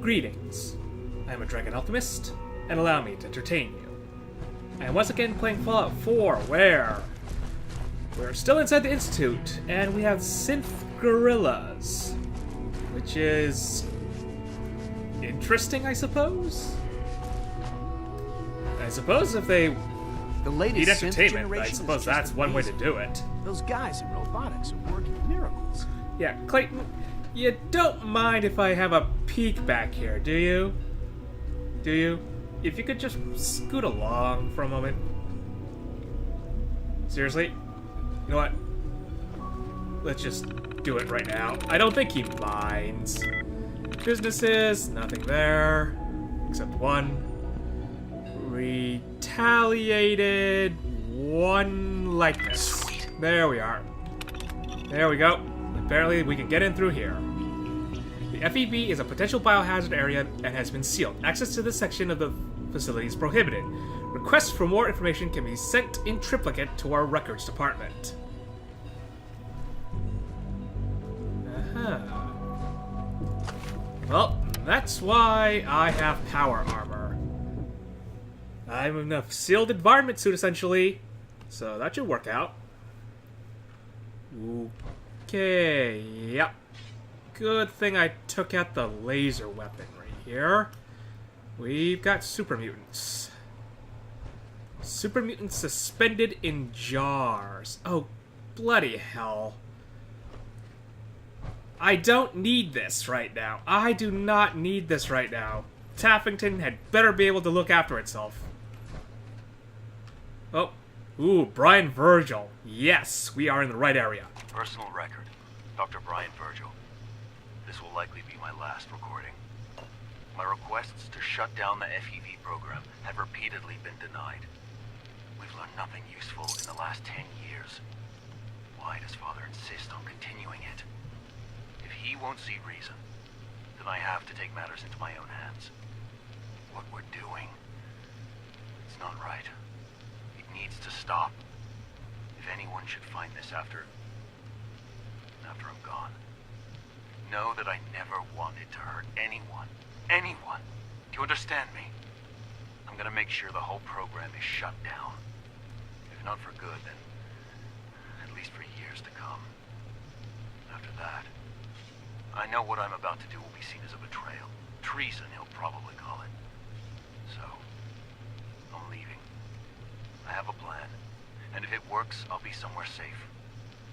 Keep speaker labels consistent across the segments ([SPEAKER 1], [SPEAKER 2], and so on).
[SPEAKER 1] Greetings. I am a dragon alchemist, and allow me to entertain you. I am once again playing Fallout 4, where we're still inside the Institute, and we have synth gorillas, which is interesting, I suppose? I suppose if they
[SPEAKER 2] The
[SPEAKER 1] need
[SPEAKER 2] latest
[SPEAKER 1] entertainment, I suppose that's one way to do it.
[SPEAKER 2] Those guys in robotics are working miracles.
[SPEAKER 1] Yeah, Clayton, you don't mind if I have a peek back here, do you? Do you? If you could just scoot along for a moment. Seriously? You know what? Let's just do it right now. I don't think he minds. Businesses, nothing there. Except one. Retaliated one likeness.
[SPEAKER 2] Sweet.
[SPEAKER 1] There we are. There we go. Apparently we can get in through here. The FEV is a potential biohazard area and has been sealed. Access to this section of the facility is prohibited. Requests for more information can be sent in triplicate to our records department. Well, that's why I have power armor. I'm in a sealed environment suit, essentially. So that should work out. Okay, yep. Good thing I took out the laser weapon right here. We've got super mutants. Super mutants suspended in jars. Oh, bloody hell. I don't need this right now. I do not need this right now. Taffington had better be able to look after itself. Oh. Ooh, Brian Virgil. Yes, we are in the right area.
[SPEAKER 3] Personal record. Dr. Brian Virgil. This will likely be my last recording. My requests to shut down the FEV program have repeatedly been denied. We've learned nothing useful in the last 10 years. Why does Father insist on continuing it? If he won't see reason, then I have to take matters into my own hands. What we're doing, it's not right. It needs to stop. If anyone should find this after I'm gone, know that I never wanted to hurt anyone. Anyone. Do you understand me? I'm gonna make sure the whole program is shut down. If not for good, then at least for years to come. After that, I know what I'm about to do will be seen as a betrayal. Treason, he'll probably call it. So, I'm leaving. I have a plan, and if it works, I'll be somewhere safe.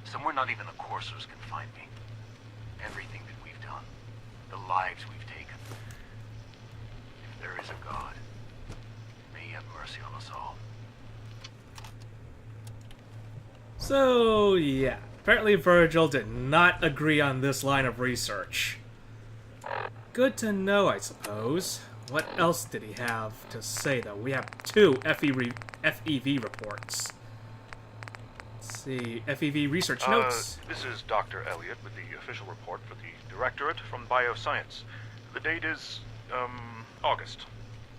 [SPEAKER 3] Somewhere not even the coursers can find me. Everything that we've done, the lives we've taken. If there is a God, may he have mercy on us all.
[SPEAKER 1] So, yeah. Apparently Virgil did not agree on this line of research. Good to know, I suppose. What else did he have to say, though? We have two FEV reports. Let's see. FEV research notes.
[SPEAKER 4] This is Dr. Elliot with the official report for the Directorate from Bioscience. The date is, August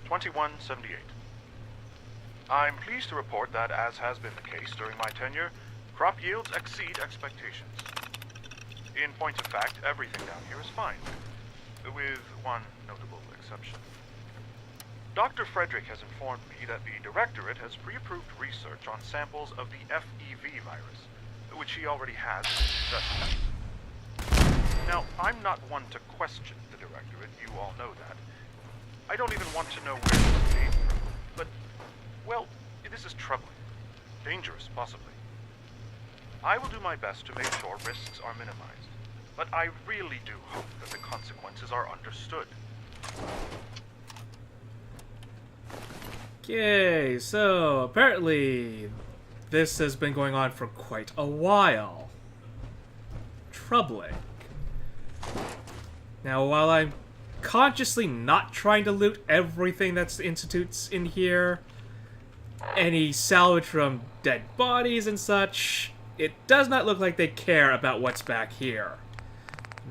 [SPEAKER 4] 2178. I'm pleased to report that, as has been the case during my tenure, crop yields exceed expectations. In point of fact, everything down here is fine, with one notable exception. Dr. Frederick has informed me that the Directorate has pre-approved research on samples of the FEV virus, which he already has in his possession. Now, I'm not one to question the Directorate, you all know that. I don't even want to know where this came from, but, well, this is troubling. Dangerous, possibly. I will do my best to make sure risks are minimized, but I really do hope that the consequences are understood.
[SPEAKER 1] Okay, so apparently this has been going on for quite a while. Troubling. Now, while I'm consciously not trying to loot everything that's the Institute's in here, any salvage from dead bodies and such, it does not look like they care about what's back here.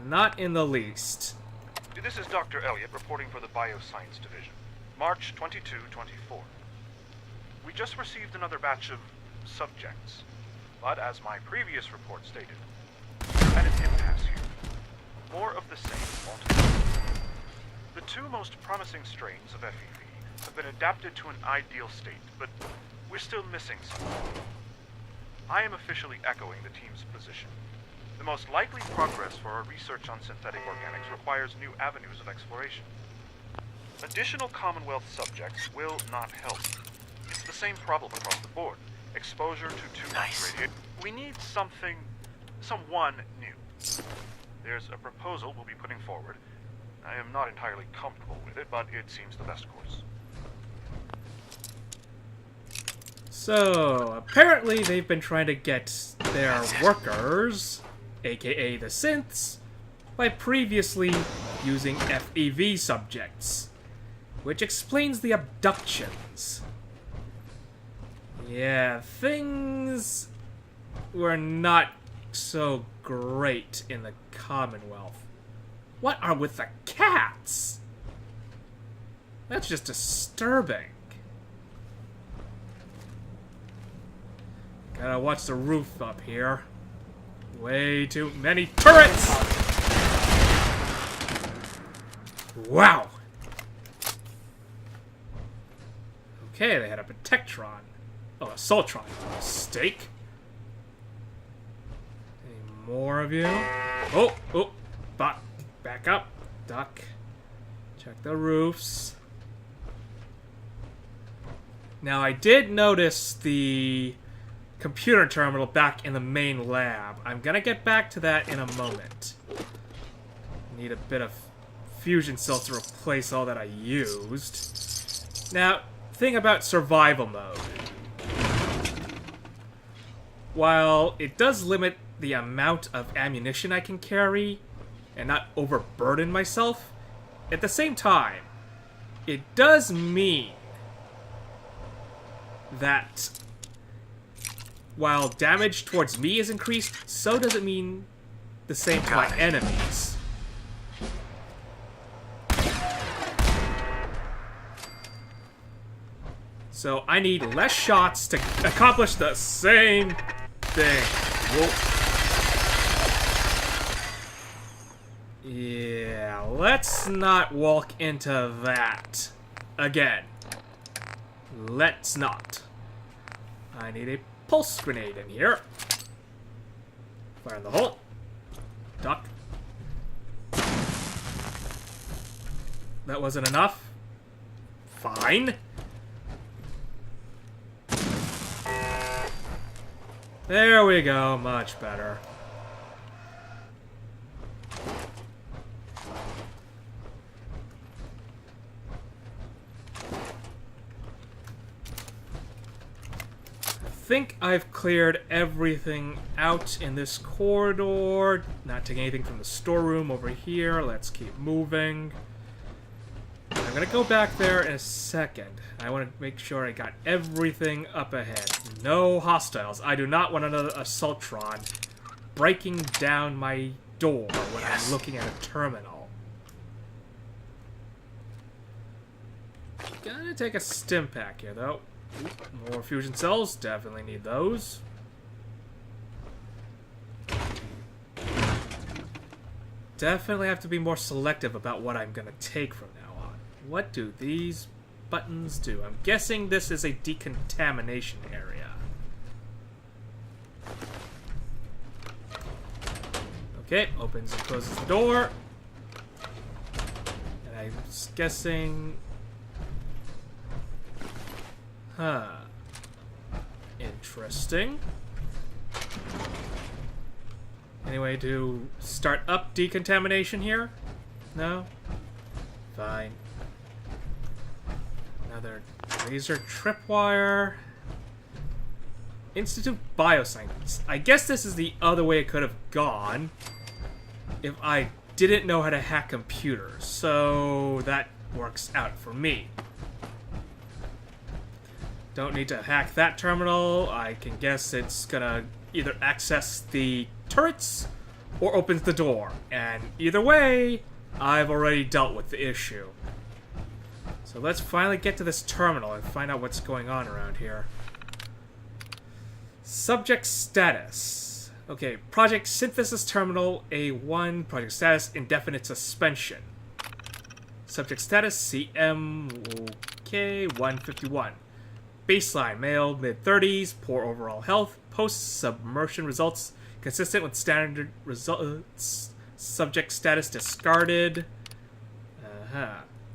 [SPEAKER 1] Not in the least.
[SPEAKER 4] This is Dr. Elliot reporting for the Bioscience Division. March 22-24. We just received another batch of subjects, but as my previous report stated, we're at an impasse here. More of the same altogether. The two most promising strains of FEV have been adapted to an ideal state, but we're still missing something. I am officially echoing the team's position. The most likely progress for our research on synthetic organics requires new avenues of exploration. Additional Commonwealth subjects will not help. It's the same problem across the board. Exposure to too much radiation. We need someone new. There's a proposal we'll be putting forward. I am not entirely comfortable with it, but it seems the best course.
[SPEAKER 1] So, apparently they've been trying to get their workers, aka the synths, by previously using FEV subjects, which explains the abductions. Yeah, things were not so great in the Commonwealth. What are with the cats? That's just disturbing. Gotta watch the roof up here. Way too many turrets! Wow! Okay, they had a Protectron. Oh, a Soltron. Mistake. Any more of you? Oh! Back up. Duck. Check the roofs. Now, I did notice the computer terminal back in the main lab. I'm gonna get back to that in a moment. Need a bit of fusion cells to replace all that I used. Now, thing about survival mode. While it does limit the amount of ammunition I can carry and not overburden myself, at the same time, it does mean that while damage towards me is increased, so does it mean the same to my enemies. So I need less shots to accomplish the same thing. Whoa. Yeah, let's not walk into that again. Let's not. I need a pulse grenade in here. Fire in the hole. Duck. That wasn't enough. Fine. There we go. Much better. I think I've cleared everything out in this corridor. Not taking anything from the storeroom over here. Let's keep moving. I'm gonna go back there in a second. I want to make sure I got everything up ahead. No hostiles. I do not want another Assaultron breaking down my door when I'm looking at a terminal. Gonna take a stim pack here, though. More fusion cells. Definitely need those. Definitely have to be more selective about what I'm gonna take from now on. What do these buttons do? I'm guessing this is a decontamination area. Okay, opens and closes the door. And I'm guessing... Huh. Interesting. Any way to start up decontamination here? No? Fine. Another laser tripwire. Institute Bioscience. I guess this is the other way it could have gone if I didn't know how to hack computers. So that works out for me. Don't need to hack that terminal. I can guess it's gonna either access the turrets or opens the door. And either way, I've already dealt with the issue. So let's finally get to this terminal and find out what's going on around here. Subject status. Okay, Project Synthesis Terminal A1, project status, indefinite suspension. Subject status CM. Okay, 151. Baseline male, mid-30s, poor overall health. Post-submersion results consistent with standard results. Subject status discarded.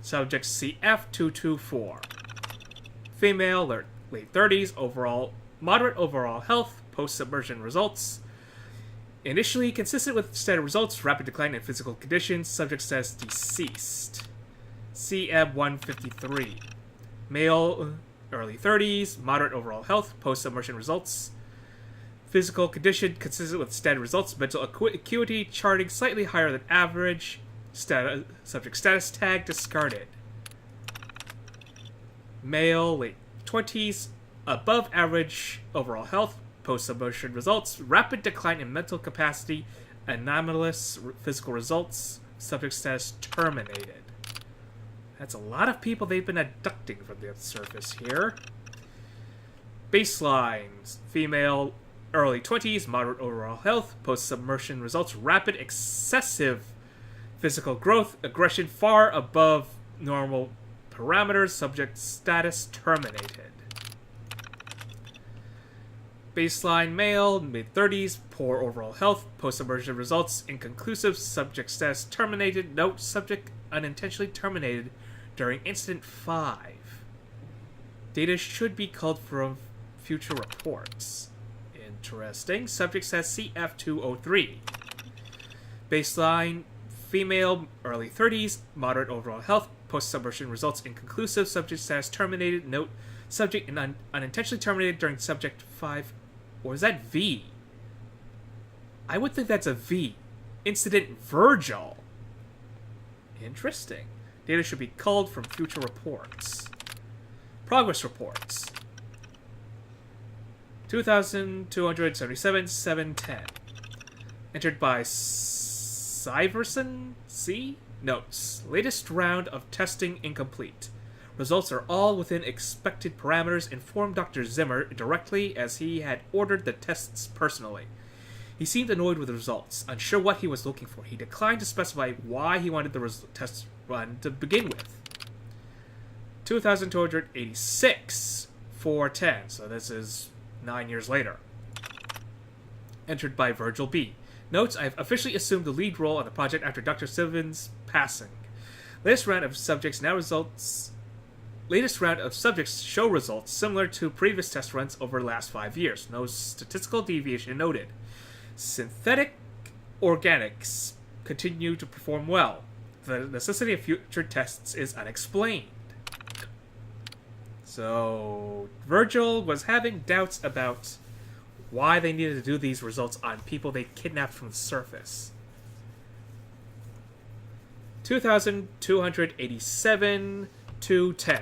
[SPEAKER 1] Subject CF224. Female, late 30s, overall moderate overall health. Post-submersion results. Initially consistent with standard results, rapid decline in physical conditions. Subject status deceased. CM153. Male, early 30s, moderate overall health, post-submersion results. Physical condition consistent with standard results. Mental acuity charting slightly higher than average. Subject status tag discarded. Male, late 20s, above average overall health, post-submersion results. Rapid decline in mental capacity, anomalous physical results. Subject status terminated. That's a lot of people they've been abducting from the surface here. Baselines. Female, early 20s, moderate overall health, post-submersion results. Rapid, excessive physical growth, aggression far above normal parameters. Subject status terminated. Baseline male, mid-30s, poor overall health, post-submersion results inconclusive. Subject status terminated. Note, subject unintentionally terminated during Incident 5. Data should be culled from future reports. Interesting. Subject says CF203. Baseline, female, early 30s, moderate overall health, post-submersion results inconclusive. Subject status terminated. Note, subject unintentionally terminated during Subject 5. Or is that V? I would think that's a V. Incident Virgil. Interesting. Data should be culled from future reports. Progress reports. 2,277, 710. Entered by Syverson C. Notes. Latest round of testing incomplete. Results are all within expected parameters. Informed Dr. Zimmer directly as he had ordered the tests personally. He seemed annoyed with the results, unsure what he was looking for. He declined to specify why he wanted the tests run to begin with. 2,286, 410. So this is 9 years later. Entered by Virgil B. Notes, I have officially assumed the lead role on the project after Dr. Sylvan's passing. Latest round of subjects show results similar to previous test runs over the last 5 years. No statistical deviation noted. Synthetic organics continue to perform well. The necessity of future tests is unexplained. So, Virgil was having doubts about why they needed to do these results on people they kidnapped from the surface. 2,287 to 10.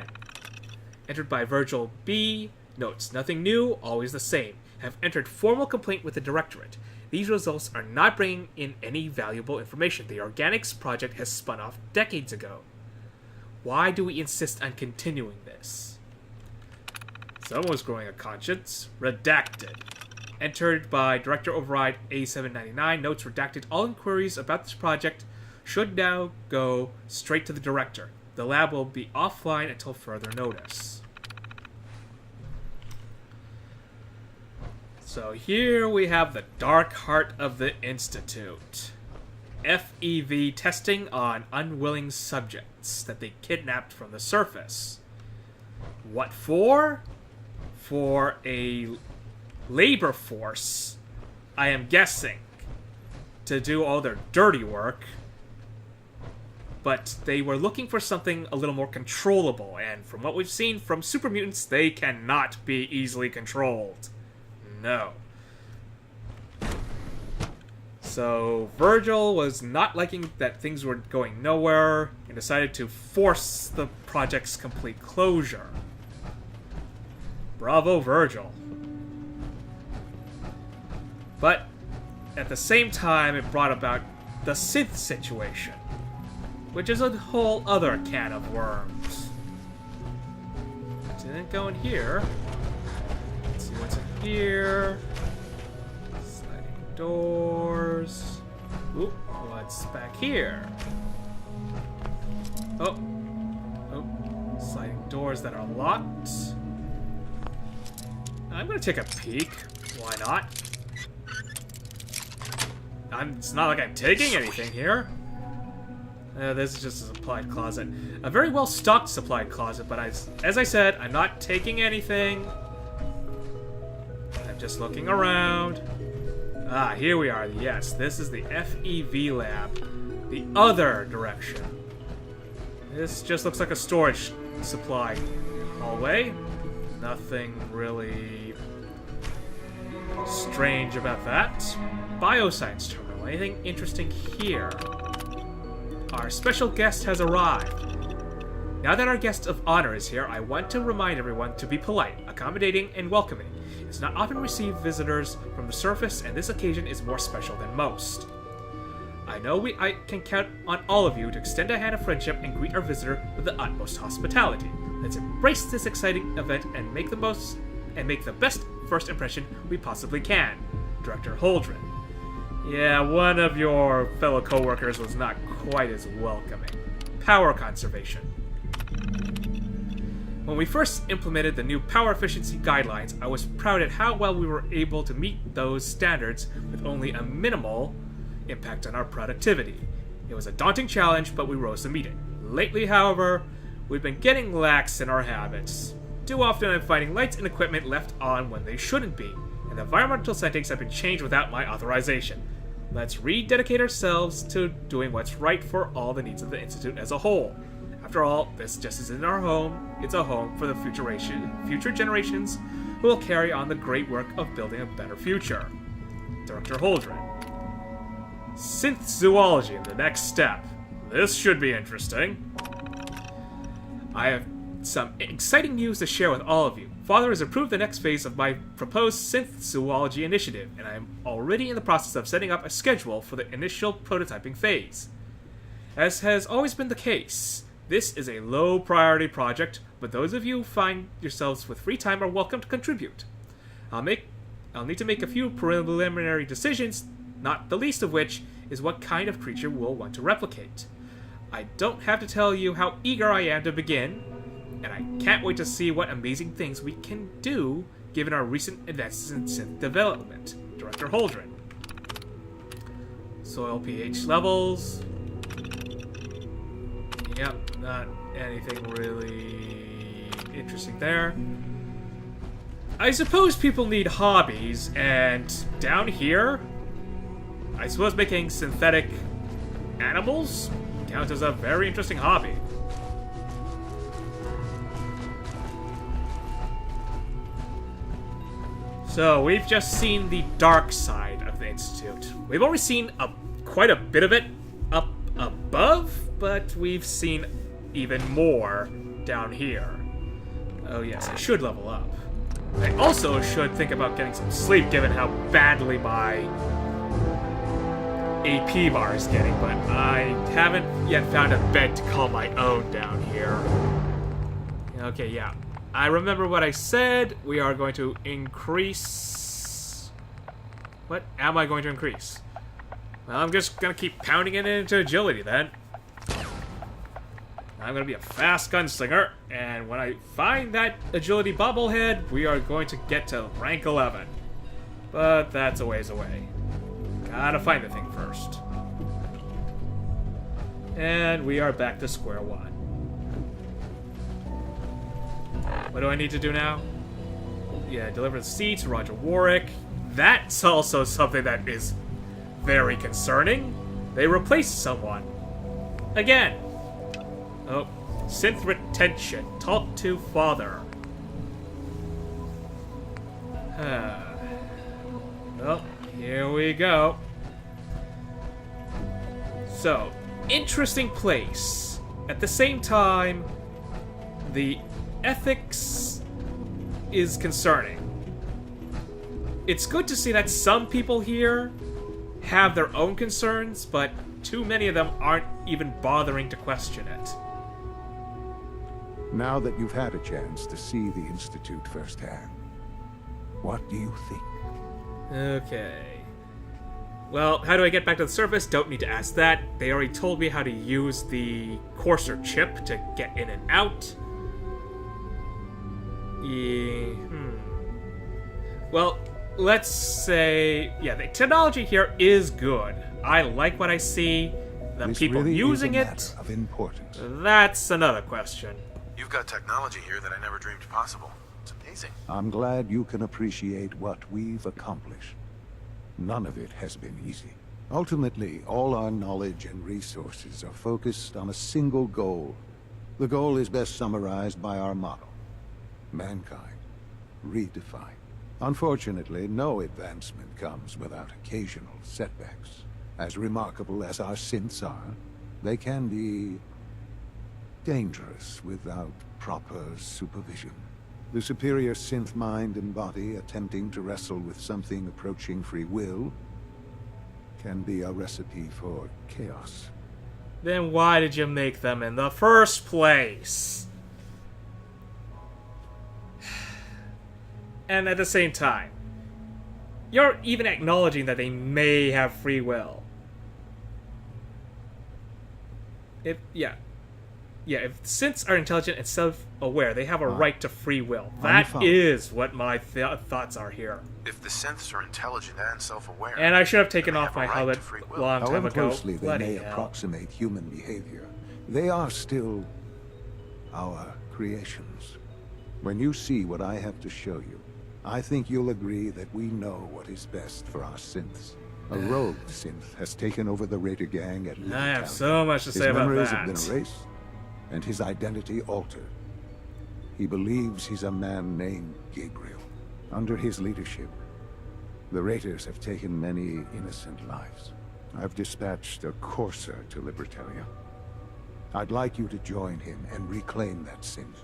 [SPEAKER 1] Entered by Virgil B. Notes, nothing new, always the same. Have entered formal complaint with the Directorate. These results are not bringing in any valuable information. The Organics project has spun off decades ago. Why do we insist on continuing this? Someone was growing a conscience. Redacted. Entered by Director Override A799. Notes redacted. All inquiries about this project should now go straight to the Director. The lab will be offline until further notice. So here we have the dark heart of the Institute. FEV testing on unwilling subjects that they kidnapped from the surface. What for? For a labor force, I am guessing, to do all their dirty work. But they were looking for something a little more controllable, and from what we've seen from super mutants, they cannot be easily controlled. No. So Virgil was not liking that things were going nowhere and decided to force the project's complete closure. Bravo, Virgil. But at the same time, it brought about the synth situation, which is a whole other can of worms. Didn't go in here. Let's see what's in here. Sliding doors. Oop, what's back here? Oh. Oh. Sliding doors that are locked. I'm gonna take a peek. Why not? It's not like I'm taking anything here. This is just a supplied closet. A very well-stocked supplied closet, but as I said, I'm not taking anything. I'm just looking around. Ah, here we are. Yes, this is the FEV lab. The other direction. This just looks like a storage supply hallway. Nothing really strange about that. Bioscience terminal. Anything interesting here? Our special guest has arrived. Now that our guest of honor is here, I want to remind everyone to be polite, accommodating, and welcoming. It's not often received visitors from the surface, and this occasion is more special than most. I know I can count on all of you to extend a hand of friendship and greet our visitor with the utmost hospitality. Let's embrace this exciting event and make the best first impression we possibly can. Director Holdren. Yeah, one of your fellow co-workers was not quite as welcoming. Power conservation. When we first implemented the new power efficiency guidelines, I was proud at how well we were able to meet those standards with only a minimal impact on our productivity. It was a daunting challenge, but we rose to meet it. Lately, however, we've been getting lax in our habits. Too often I'm finding lights and equipment left on when they shouldn't be, and the environmental settings have been changed without my authorization. Let's rededicate ourselves to doing what's right for all the needs of the Institute as a whole. After all, this just isn't our home, it's a home for the future generations who will carry on the great work of building a better future. Director Holdren. Synth zoology, the next step. This should be interesting. I have some exciting news to share with all of you. Father has approved the next phase of my proposed synth zoology initiative, and I am already in the process of setting up a schedule for the initial prototyping phase. As has always been the case, this is a low-priority project, but those of you who find yourselves with free time are welcome to contribute. I'll need to make a few preliminary decisions, not the least of which is what kind of creature we'll want to replicate. I don't have to tell you how eager I am to begin, and I can't wait to see what amazing things we can do given our recent advances in synth development. Director Holdren. Soil pH levels. Yep, not anything really interesting there. I suppose people need hobbies, and down here, I suppose making synthetic animals counts as a very interesting hobby. So, we've just seen the dark side of the Institute. We've already seen quite a bit of it up above, but we've seen even more down here. Oh yes, I should level up. I also should think about getting some sleep given how badly my AP bar is getting, but I haven't yet found a bed to call my own down here. Okay, yeah. I remember what I said. We are going to increase... What am I going to increase? Well, I'm just going to keep pounding it into agility then. I'm going to be a fast gunslinger, and when I find that agility bobblehead, we are going to get to rank 11. But that's a ways away. Gotta find the thing first. And we are back to square one. What do I need to do now? Yeah, deliver the seed to Roger Warwick. That's also something that is very concerning. They replaced someone. Again. Oh, synth retention. Talk to father. Well, here we go. So, interesting place. At the same time, the ethics is concerning. It's good to see that some people here have their own concerns, but too many of them aren't even bothering to question it.
[SPEAKER 5] Now that you've had a chance to see the Institute firsthand, what do you think?
[SPEAKER 1] Okay. Well, how do I get back to the surface? Don't need to ask that. They already told me how to use the courser chip to get in and out. Well, let's say... yeah, the technology here is good. I like what I see. The
[SPEAKER 5] This
[SPEAKER 1] people
[SPEAKER 5] really
[SPEAKER 1] using
[SPEAKER 5] is a
[SPEAKER 1] it,
[SPEAKER 5] matter of importance.
[SPEAKER 1] that's another question.
[SPEAKER 6] You've got technology here that I never dreamed possible. It's amazing.
[SPEAKER 5] I'm glad you can appreciate what we've accomplished. None of it has been easy. Ultimately, all our knowledge and resources are focused on a single goal. The goal is best summarized by our motto: mankind, redefined. Unfortunately, no advancement comes without occasional setbacks. As remarkable as our synths are, they can be dangerous without proper supervision. The superior synth mind and body attempting to wrestle with something approaching free will can be a recipe for chaos.
[SPEAKER 1] Then why did you make them in the first place? And at the same time, you're even acknowledging that they may have free will. If synths are intelligent and self-aware, they have a right to free will. That
[SPEAKER 5] fine.
[SPEAKER 1] is what my thoughts are here.
[SPEAKER 6] If the synths are intelligent and self-aware...
[SPEAKER 1] And I should have taken
[SPEAKER 6] then they
[SPEAKER 1] off
[SPEAKER 6] have
[SPEAKER 1] my
[SPEAKER 6] a right
[SPEAKER 1] helmet
[SPEAKER 6] to free
[SPEAKER 1] a
[SPEAKER 6] will.
[SPEAKER 1] long time
[SPEAKER 5] However
[SPEAKER 1] ago.
[SPEAKER 5] closely they
[SPEAKER 1] Bloody
[SPEAKER 5] may
[SPEAKER 1] hell.
[SPEAKER 5] approximate human behavior, they are still our creations. When you see what I have to show you, I think you'll agree that we know what is best for our synths. A rogue synth has taken over the Raider gang at Little
[SPEAKER 1] I have
[SPEAKER 5] Town.
[SPEAKER 1] so much to
[SPEAKER 5] His
[SPEAKER 1] say about
[SPEAKER 5] memories
[SPEAKER 1] that.
[SPEAKER 5] have been erased, and his identity altered. He believes he's a man named Gabriel. Under his leadership, the Raiders have taken many innocent lives. I've dispatched a courser to Libertalia. I'd like you to join him and reclaim that synth.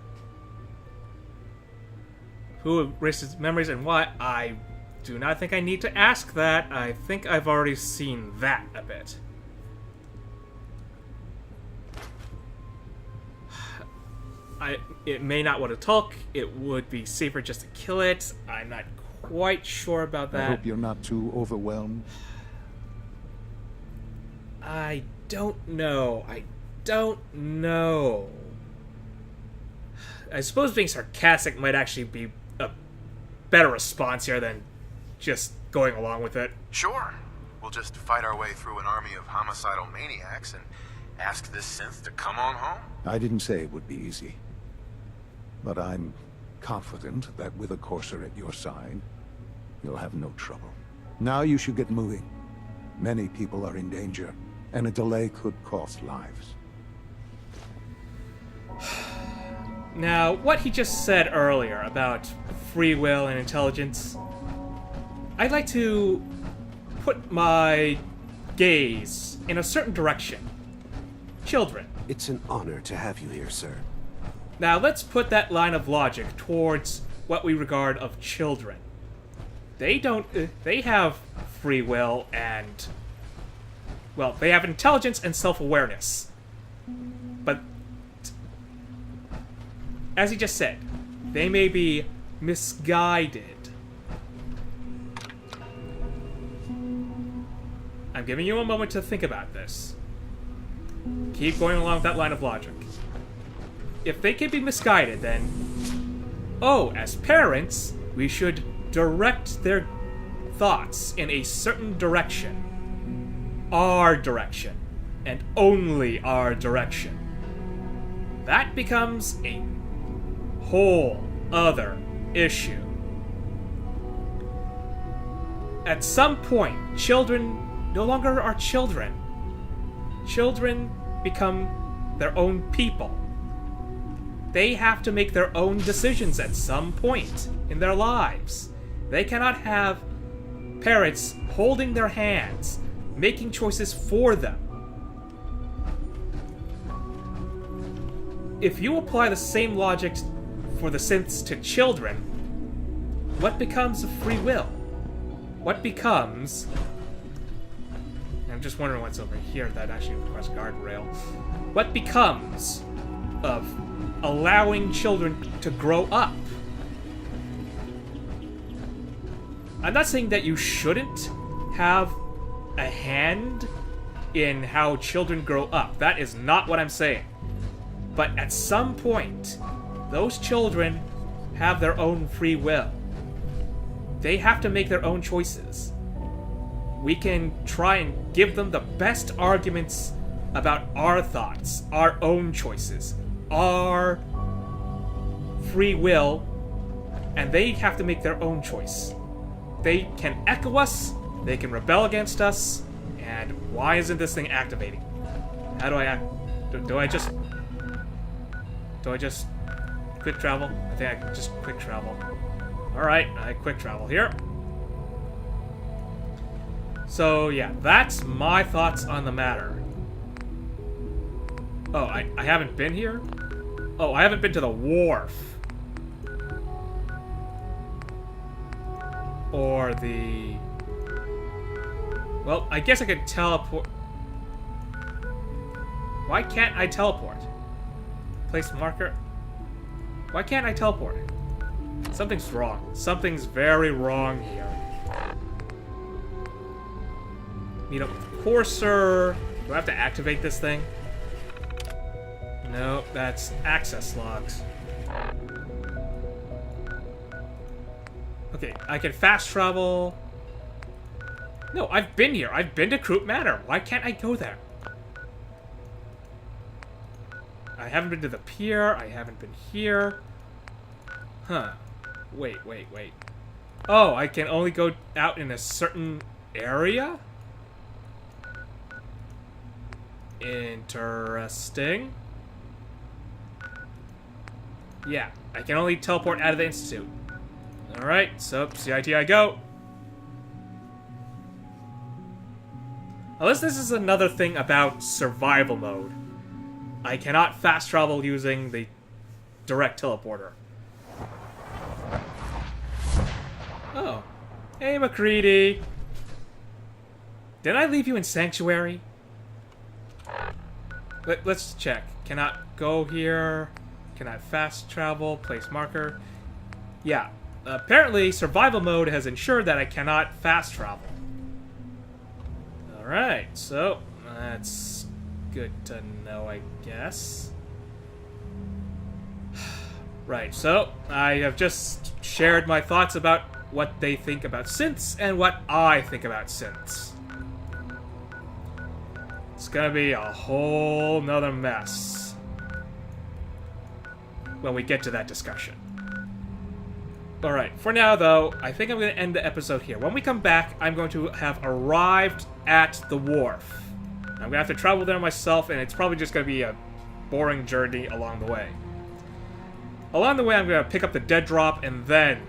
[SPEAKER 1] Who erased his memories and why? I do not think I need to ask that. I think I've already seen that a bit. It may not want to talk. It would be safer just to kill it. I'm not quite sure about
[SPEAKER 5] I
[SPEAKER 1] that.
[SPEAKER 5] hope you're not too overwhelmed.
[SPEAKER 1] I don't know. I don't know. I suppose being sarcastic might actually be a better response here than just going along with it.
[SPEAKER 6] Sure. We'll just fight our way through an army of homicidal maniacs and ask this synth to come on home.
[SPEAKER 5] I didn't say it would be easy. But I'm confident that with a courser at your side, you'll have no trouble. Now you should get moving. Many people are in danger, and a delay could cost lives.
[SPEAKER 1] Now, what he just said earlier about free will and intelligence, I'd like to put my gaze in a certain direction. Children.
[SPEAKER 2] It's an honor to have you here, sir.
[SPEAKER 1] Now, let's put that line of logic towards what we regard of children. They have free will and, well, they have intelligence and self-awareness. But, as he just said, they may be misguided. I'm giving you a moment to think about this. Keep going along with that line of logic. If they can be misguided, then, as parents, we should direct their thoughts in a certain direction. Our direction. And only our direction. That becomes a whole other issue. At some point, children no longer are children. Children become their own people. They have to make their own decisions at some point in their lives. They cannot have parents holding their hands, making choices for them. If you apply the same logic for the synths to children, what becomes of free will? What becomes... I'm just wondering what's over here that actually requires guardrail. What becomes of allowing children to grow up? I'm not saying that you shouldn't have a hand in how children grow up. That is not what I'm saying. But at some point, those children have their own free will. They have to make their own choices. We can try and give them the best arguments about our thoughts, our own choices, our free will, and they have to make their own choice. They can echo us, they can rebel against us, and why isn't this thing activating? How do I act? Do I just quick travel? I think I can just quick travel. Alright, I quick travel here. So yeah, that's my thoughts on the matter. Oh, I haven't been here? Oh, I haven't been to the wharf. Or the... Well, I guess I could teleport... Why can't I teleport? Place marker? Why can't I teleport? Something's wrong. Something's very wrong here. Meet up with Courser. Do I have to activate this thing? No, that's access logs. Okay, I can fast travel. No, I've been here. I've been to Croup Manor. Why can't I go there? I haven't been to the pier. I haven't been here. Huh. Wait. Oh, I can only go out in a certain area? Interesting. Yeah, I can only teleport out of the Institute. Alright, so CIT I go. Unless this is another thing about survival mode. I cannot fast travel using the direct teleporter. Oh. Hey, McCready. Did I leave you in Sanctuary? Let's check. Cannot go here. Cannot fast travel. Place marker. Yeah. Apparently, survival mode has ensured that I cannot fast travel. Alright, so that's good to know, I guess. Right, so I have just shared my thoughts about what they think about synths and what I think about synths. It's gonna be a whole nother mess when we get to that discussion. Alright, for now though, I think I'm going to end the episode here. When we come back, I'm going to have arrived at the wharf. I'm going to have to travel there myself, and it's probably just going to be a boring journey along the way. Along the way, I'm going to pick up the dead drop, and then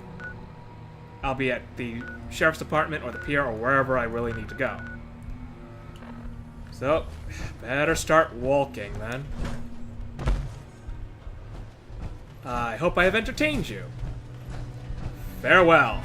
[SPEAKER 1] I'll be at the sheriff's department or the pier or wherever I really need to go. So, better start walking then. I hope I have entertained you. Farewell.